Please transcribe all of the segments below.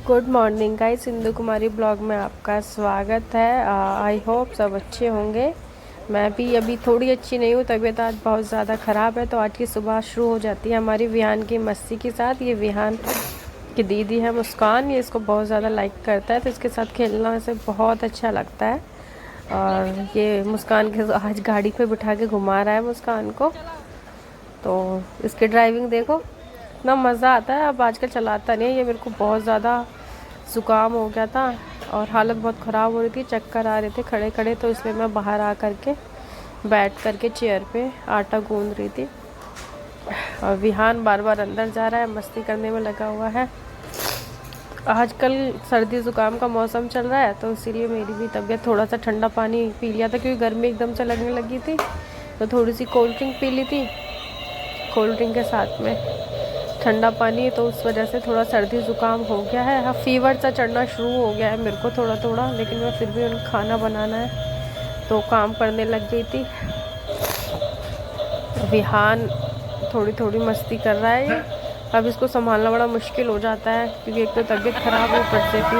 Good morning guys, Sindhu कुमारी blog में आपका स्वागत है। आई होप सब अच्छे होंगे। मैं भी अभी थोड़ी अच्छी नहीं हूँ, तबीयत आज बहुत ज़्यादा ख़राब है। तो आज की सुबह शुरू हो जाती है हमारी विहान की मस्ती के साथ। ये विहान की दीदी है मुस्कान, ये इसको बहुत ज़्यादा लाइक करता है, तो इसके साथ खेलना इसे बहुत अच्छा लगता है। और ये मुस्कान के आज गाड़ी पे बिठा के घुमा रहा है मुस्कान को। तो इसकी ड्राइविंग देखो, इतना मज़ा आता है। अब आजकल चलाता नहीं है ये, मेरे को बहुत ज़्यादा ज़ुकाम हो गया था और हालत बहुत ख़राब हो रही थी, चक्कर आ रहे थे खड़े खड़े। तो इसलिए मैं बाहर आ कर के बैठ कर के चेयर पे आटा गूंद रही थी। और विहान बार बार अंदर जा रहा है, मस्ती करने में लगा हुआ है। आजकल सर्दी ज़ुकाम का मौसम चल रहा है, तो इसीलिए मेरी भी तबीयत, थोड़ा सा ठंडा पानी पी लिया था क्योंकि गर्मी एकदम से लगने लगी थी। तो थोड़ी सी कोल्ड ड्रिंक पी ली थी, कोल्ड ड्रिंक के साथ में ठंडा पानी, तो उस वजह से थोड़ा सर्दी ज़ुकाम हो गया है। हाँ, फीवर सा चढ़ना शुरू हो गया है मेरे को थोड़ा थोड़ा, लेकिन मैं फिर भी उन्हें खाना बनाना है तो काम करने लग गई थी। विहान थोड़ी थोड़ी मस्ती कर रहा है ये। अब इसको संभालना बड़ा मुश्किल हो जाता है क्योंकि एक तो तबीयत ख़राब है, ऊपर से फिर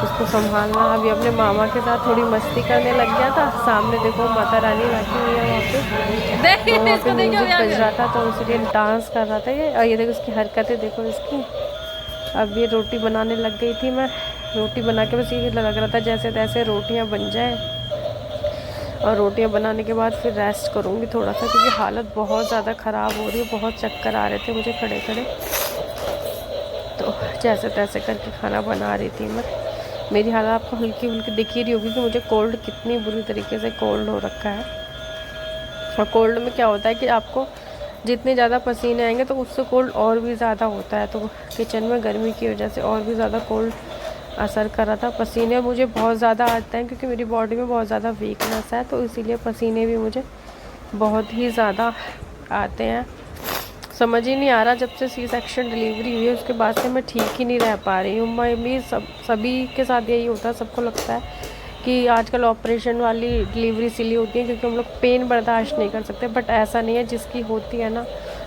उसको संभालना। अभी अपने मामा के साथ थोड़ी मस्ती करने लग गया था। सामने देखो माता रानी बैठी हुई है वहाँ पे, तो वहाँ पे म्यूजिक बज रहा था, तो इसलिए डांस कर रहा था ये। और ये देखो इसकी हरकतें देखो इसकी। अब ये रोटी बनाने लग गई थी, मैं रोटी बना के बस ये लग रहा था जैसे तैसे रोटियाँ बन जाए। और रोटियाँ बनाने के बाद फिर रेस्ट करूँगी थोड़ा सा, क्योंकि हालत बहुत ज़्यादा ख़राब हो रही है। बहुत चक्कर आ रहे थे मुझे खड़े खड़े, तो जैसे तैसे करके खाना बना रही थी मैं। मेरी हालत आपको हल्की हल्की दिख ही रही होगी कि मुझे कोल्ड कितनी बुरी तरीके से कोल्ड हो रखा है। और कोल्ड में क्या होता है कि आपको जितने ज़्यादा पसीने आएंगे तो उससे कोल्ड और भी ज़्यादा होता है। तो किचन में गर्मी की वजह से और भी ज़्यादा कोल्ड असर कर रहा था। पसीने मुझे बहुत ज़्यादा आते हैं क्योंकि मेरी बॉडी में बहुत ज़्यादा वीकनेस है, तो इसीलिए पसीने भी मुझे बहुत ही ज़्यादा आते हैं। समझ ही नहीं आ रहा, जब से सी सेक्शन डिलीवरी हुई है उसके बाद से मैं ठीक ही नहीं रह पा रही हूँ। मैं भी सभी के साथ यही होता है। सबको लगता है कि आजकल ऑपरेशन वाली डिलीवरी इसीलिए होती है क्योंकि हम लोग पेन बर्दाश्त नहीं कर सकते, बट ऐसा नहीं है। जिसकी होती है ना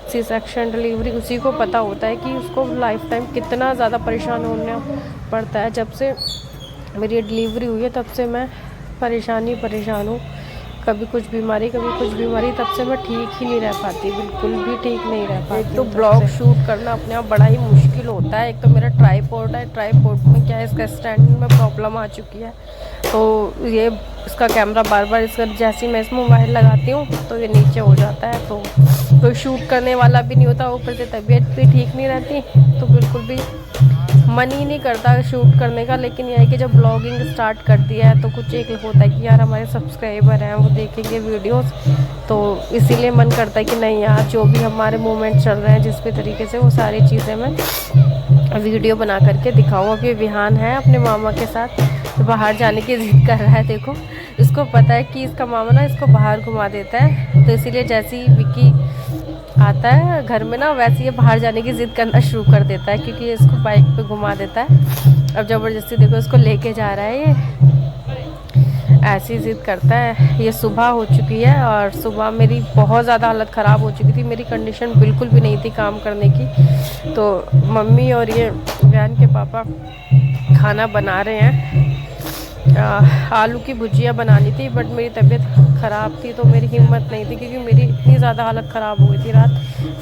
सी सेक्शन डिलीवरी, उसी को पता होता है कि उसको लाइफ टाइम कितना ज़्यादा परेशान होना पड़ता है। जब से मेरी डिलीवरी हुई है तब से मैं परेशान हूँ। कभी कुछ बीमारी तब से मैं ठीक ही नहीं रह पाती, बिल्कुल भी ठीक नहीं रह पाती। एक तो ब्लॉग शूट करना अपने आप बड़ा ही मुश्किल होता है। एक तो मेरा ट्राईपॉड है, ट्राईपॉड में क्या है, इसका स्टैंडिंग में प्रॉब्लम आ चुकी है। तो ये इसका कैमरा बार बार इसका जैसे ही मैं इसमें मोबाइल लगाती हूँ तो ये नीचे हो जाता है, तो कोई शूट करने वाला भी नहीं होता। ऊपर से तबीयत भी ठीक नहीं रहती, तो बिल्कुल भी मन ही नहीं करता शूट करने का। लेकिन यह है कि जब ब्लॉगिंग स्टार्ट कर दिया है तो कुछ एक होता है कि यार हमारे सब्सक्राइबर हैं, वो देखेंगे वीडियोस, तो इसीलिए मन करता है कि नहीं यार, जो भी हमारे मोमेंट चल रहे हैं जिस भी तरीके से, वो सारी चीज़ें मैं वीडियो बना करके दिखाऊँ। अब ये विहान है अपने मामा के साथ, तो बाहर जाने की ज़िद कर रहा है। देखो इसको पता है कि इसका मामा ना इसको बाहर घुमा देता है, तो इसीलिए जैसे ही विक्की आता है घर में ना, वैसे ये बाहर जाने की ज़िद करना शुरू कर देता है क्योंकि इसको बाइक पे घुमा देता है। अब ज़बरदस्ती देखो इसको लेके जा रहा है, ये ऐसी ज़िद करता है। ये सुबह हो चुकी है और सुबह मेरी बहुत ज़्यादा हालत ख़राब हो चुकी थी। मेरी कंडीशन बिल्कुल भी नहीं थी काम करने की। तो मम्मी और ये बहन के पापा खाना बना रहे हैं। आलू की भुजिया बनानी थी, बट मेरी तबीयत ख़राब थी तो मेरी हिम्मत नहीं थी, क्योंकि मेरी इतनी ज़्यादा हालत ख़राब हो गई थी रात।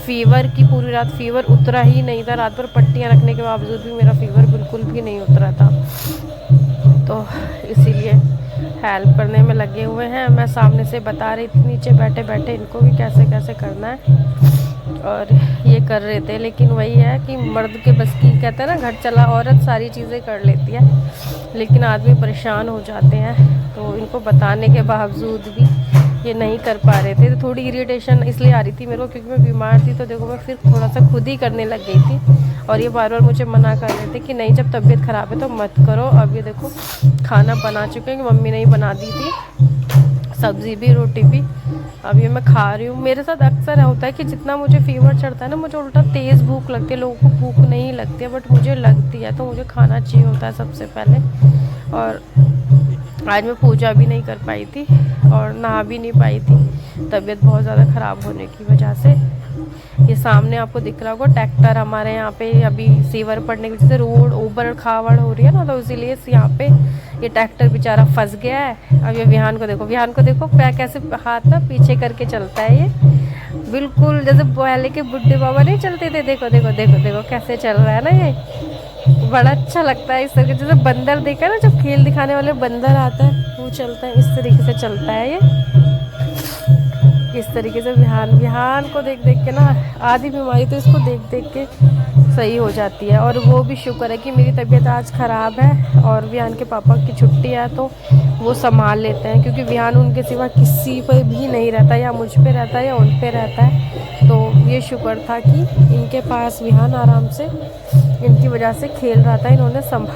फीवर की पूरी रात फीवर उतरा ही नहीं था। रात भर पट्टियाँ रखने के बावजूद भी मेरा फीवर बिल्कुल भी नहीं उतरा था। तो इसीलिए हेल्प करने में लगे हुए हैं। मैं सामने से बता रही थी नीचे बैठे बैठे इनको भी कैसे कैसे करना है, और ये कर रहे थे। लेकिन वही है कि मर्द के बस की, कहते हैं ना, घर चला औरत सारी चीज़ें कर लेती है, लेकिन आदमी परेशान हो जाते हैं। तो इनको बताने के बावजूद भी ये नहीं कर पा रहे थे। तो थोड़ी इरिटेशन इसलिए आ रही थी मेरे को क्योंकि मैं बीमार थी। तो देखो मैं फिर थोड़ा सा खुद ही करने लग गई थी, और ये बार बार मुझे मना कर रहे थे कि नहीं, जब तबीयत ख़राब है तो मत करो। अब ये देखो खाना बना चुके हैं, कि मम्मी ने ही बना दी थी, सब्ज़ी भी रोटी भी। अब ये मैं खा रही हूँ। मेरे साथ अक्सर होता है कि जितना मुझे फीवर चढ़ता है ना, मुझे उल्टा तेज़ भूख लगती है। लोगों को भूख नहीं लगती है, बट मुझे लगती है, तो मुझे खाना चाहिए होता है सबसे पहले। और आज मैं पूजा भी नहीं कर पाई थी और नहा भी नहीं पाई थी, तबीयत बहुत ज़्यादा ख़राब होने की वजह से। ये सामने आपको दिख रहा होगा ट्रैक्टर, हमारे यहाँ पे अभी सीवर पड़ने की वजह से रोड ऊबड़ खाबड़ हो रही है ना, तो इसीलिए यहाँ पे ये ट्रैक्टर बेचारा फंस गया है। अब ये विहान को देखो, विहान को देखो पैर कैसे हाथ ना पीछे करके चलता है, ये बिल्कुल जैसे पहले के बुड्ढे बाबा नहीं चलते थे। देखो देखो देखो देखो कैसे चल रहा है ना, ये बड़ा अच्छा लगता है। इस तरीके जैसे बंदर देखा ना, जब खेल दिखाने वाले बंदर आता है वो चलता है, इस तरीके से चलता है ये। इस तरीके से विहान विहान को देख देख के ना आधी बीमारी तो इसको देख देख के सही हो जाती है। और वो भी शुक्र है कि मेरी तबीयत आज ख़राब है और विहान के पापा की छुट्टी है, तो वो संभाल लेते हैं, क्योंकि विहान उनके सिवा किसी पर भी नहीं रहता, या मुझ पे रहता है या उन पे रहता है। तो ये शुक्र था कि इनके पास विहान आराम से इनकी वजह से खेल रहा था, इन्होंने संभाल